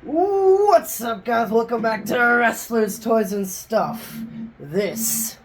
What's up, guys? Welcome back to Wrestlers, Toys, and Stuff. This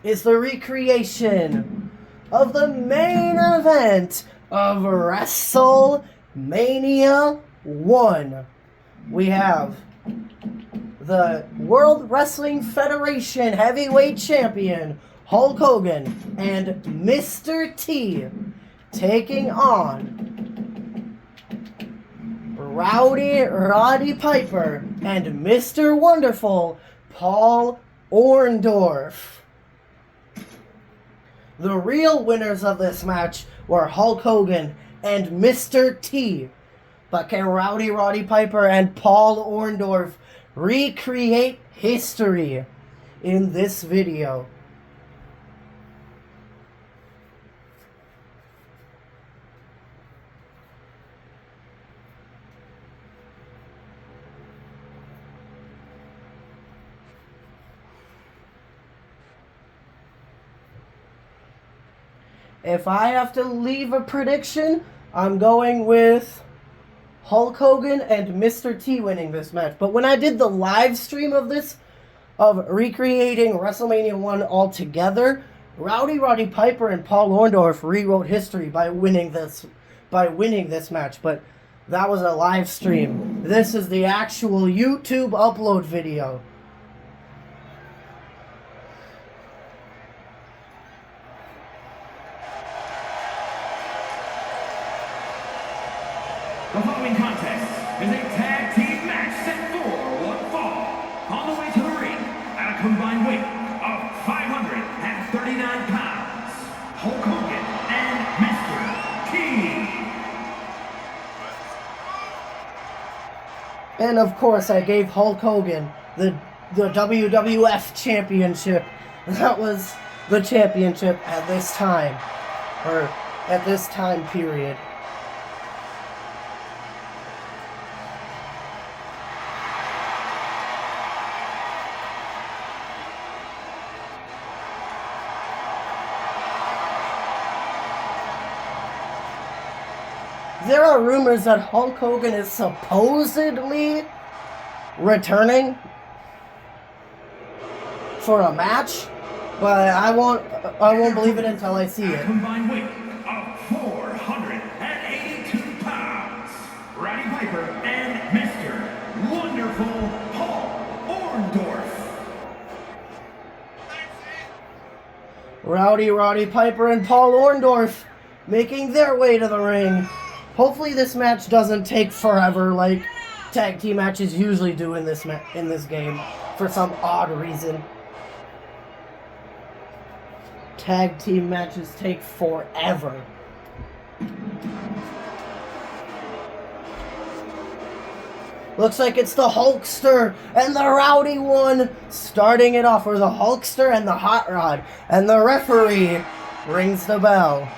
is the recreation of the main event of WrestleMania 1. We have the World Wrestling Federation Heavyweight Champion Hulk Hogan and Mr. T taking on Roddy Piper and Mr. Wonderful Paul Orndorff. The real winners of this match were Hulk Hogan and Mr. T. But can Roddy Piper and Paul Orndorff recreate history in this video? If I have to leave a prediction, I'm going with Hulk Hogan and Mr. T winning this match. But when I did the live stream of this, of recreating WrestleMania 1 all together, Roddy Piper and Paul Orndorff rewrote history by winning this match. But that was a live stream. This is the actual YouTube upload video. The following contest is a tag team match set for one fall. On the way to the ring, at a combined weight of 539 pounds, Hulk Hogan and Mr. T. And of course, I gave Hulk Hogan the WWF Championship. That was the championship at this time, or at this time period. There are rumors that Hulk Hogan is supposedly returning for a match, but I won't believe it until I see it. Combined weight of 482 pounds, Roddy Piper and Mr. Wonderful Paul Orndorff. Roddy Piper and Paul Orndorff making their way to the ring. Hopefully this match doesn't take forever like tag team matches usually do in this game for some odd reason. Tag team matches take forever. Looks like it's the Hulkster and the Rowdy one starting it off, or the Hulkster and the Hot Rod, and the referee rings the bell.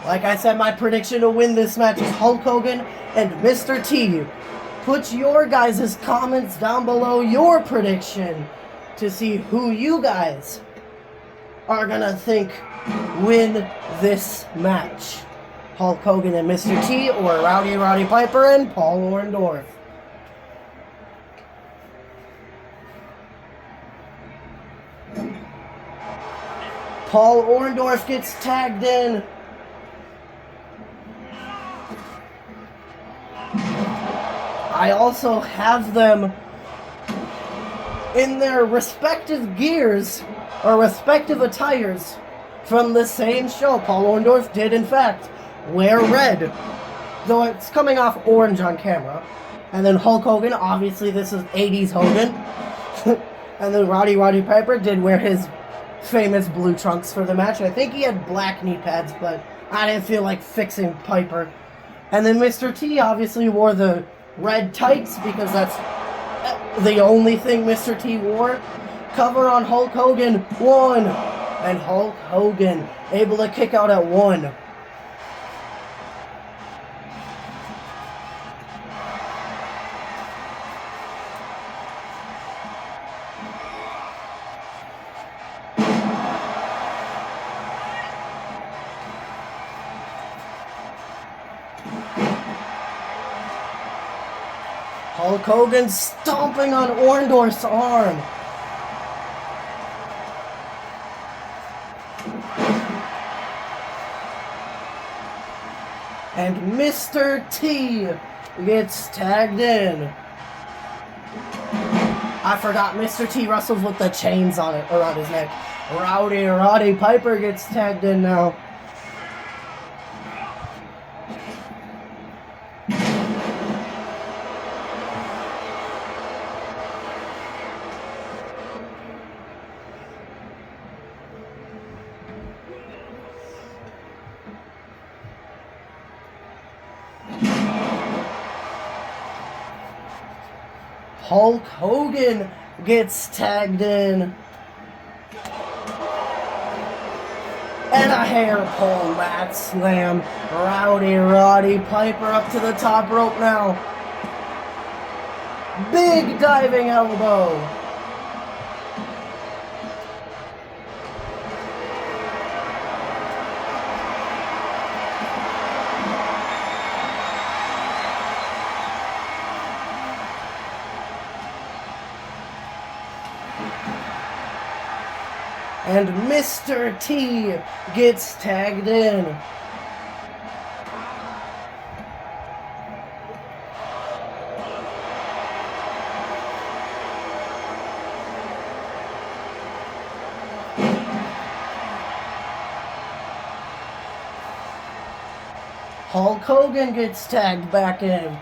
Like I said, my prediction to win this match is Hulk Hogan and Mr. T. Put your guys' comments down below, your prediction, to see who you guys are gonna think win this match. Hulk Hogan and Mr. T, or Roddy Piper and Paul Orndorff. Paul Orndorff gets tagged in. I also have them in their respective gears or respective attires from the same show. Paul Orndorff did, in fact, wear red, though it's coming off orange on camera. And then Hulk Hogan, obviously this is 80s Hogan. And then Roddy Piper did wear his famous blue trunks for the match. I think he had black knee pads, but I didn't feel like fixing Piper. And then Mr. T obviously wore the red tights because that's the only thing Mr. T wore. Cover on Hulk Hogan, 1. And Hulk Hogan able to kick out at 1. Hulk Hogan stomping on Orndorff's arm. And Mr. T gets tagged in. I forgot Mr. T wrestles with the chains on it around his neck. Roddy Piper gets tagged in now. Hulk Hogan gets tagged in. And a hair pull mat slam. Roddy Piper up to the top rope now. Big diving elbow. And Mr. T gets tagged in. Hulk Hogan gets tagged back in.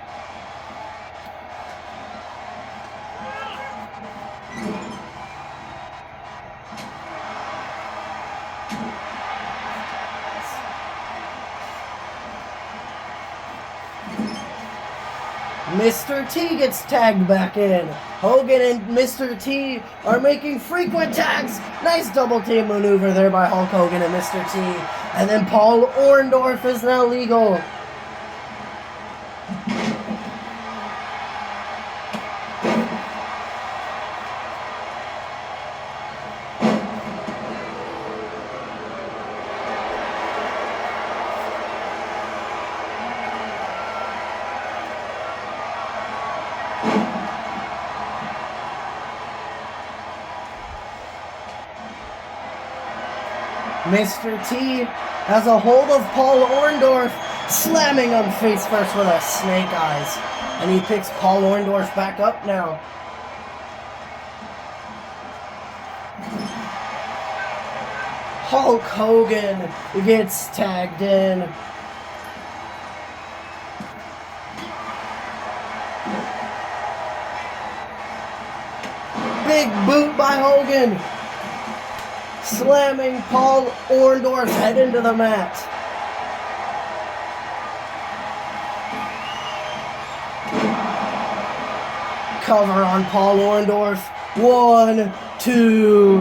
Mr. T gets tagged back in. Hogan and Mr. T are making frequent tags. Nice double team maneuver there by Hulk Hogan and Mr. T. And then Paul Orndorff is now legal. Mr. T has a hold of Paul Orndorff, slamming him face first with a snake eyes. And he picks Paul Orndorff back up now. Hulk Hogan gets tagged in. Big boot by Hogan, slamming Paul Orndorff's head into the mat. Cover on Paul Orndorff. 1, 2,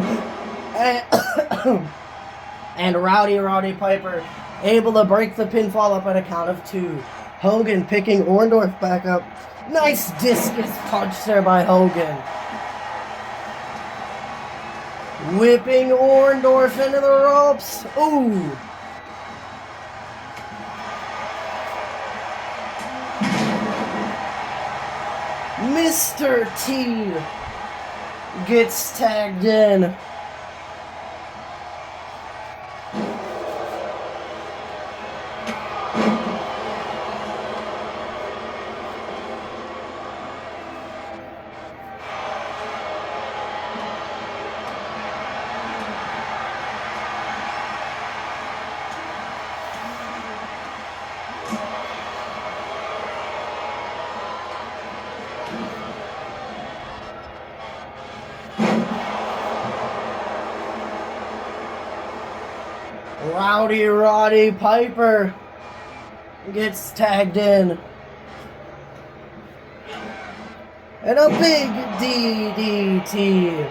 and Roddy Piper able to break the pinfall up at a count of 2. Hogan picking Orndorff back up. Nice discus punch there by Hogan. Whipping Orndorff into the ropes. Ooh. Mr. T gets tagged in. Roddy Piper gets tagged in. And a big DDT.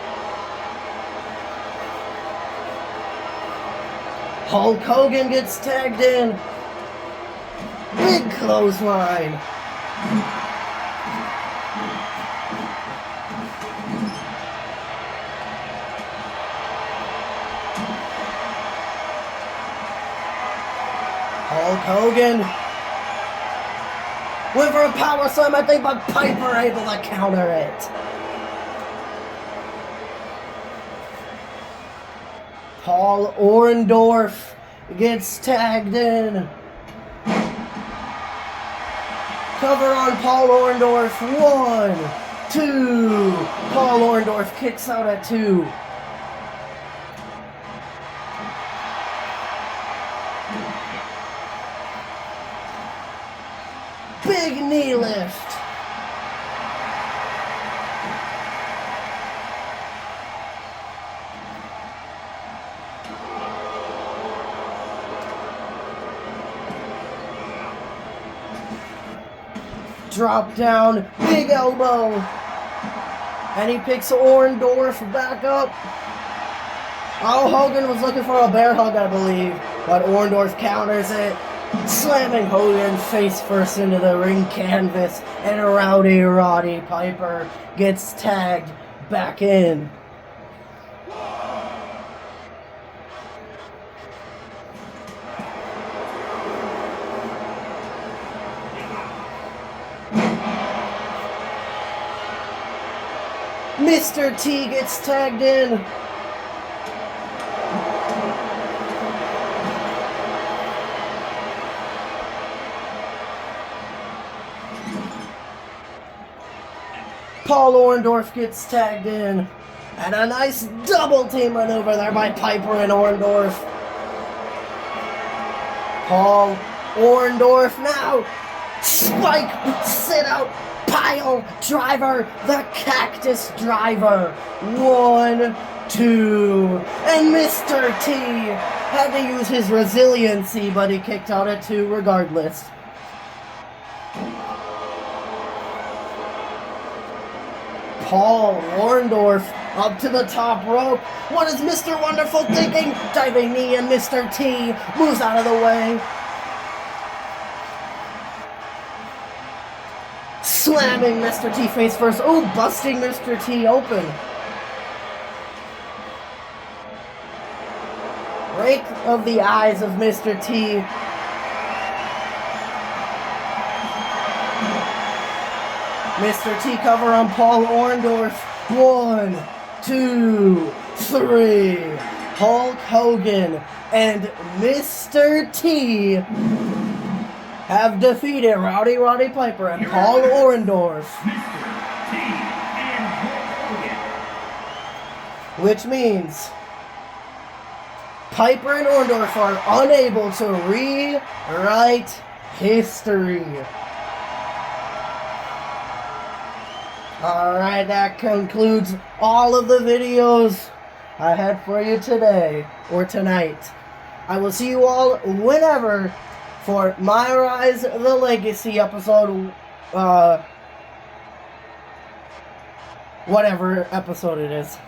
Hulk Hogan gets tagged in. Big clothesline. Hulk Hogan Went for a power slam, I think, but Piper able to counter it. Paul Orndorff gets tagged in. Cover on Paul Orndorff. 1, 2. Paul Orndorff kicks out at 2. Big knee lift. Drop down, big elbow. And he picks Orndorff back up. Oh, Hogan was looking for a bear hug, I believe. But Orndorff counters it, slamming Hogan face first into the ring canvas. And Roddy Piper gets tagged back in. Mr. T gets tagged in. Paul Orndorff gets tagged in. And a nice double team maneuver there by Piper and Orndorff. Paul Orndorff now. Spike, sit out. Pile driver, the cactus driver. 1, 2, and Mr. T had to use his resiliency, but he kicked out at 2 regardless. Paul Orndorff up to the top rope. What is Mr. Wonderful thinking? Diving knee, and Mr. T moves out of the way. Slamming Mr. T face first. Oh, busting Mr. T open. Rake of the eyes of Mr. T. Mr. T cover on Paul Orndorff. 1, 2, 3. Hulk Hogan and Mr. T have defeated Roddy Piper and Paul Orndorff. Which means Piper and Orndorff are unable to rewrite history. Alright, that concludes all of the videos I had for you today, or tonight. I will see you all whenever for My Rise the Legacy episode, whatever episode it is.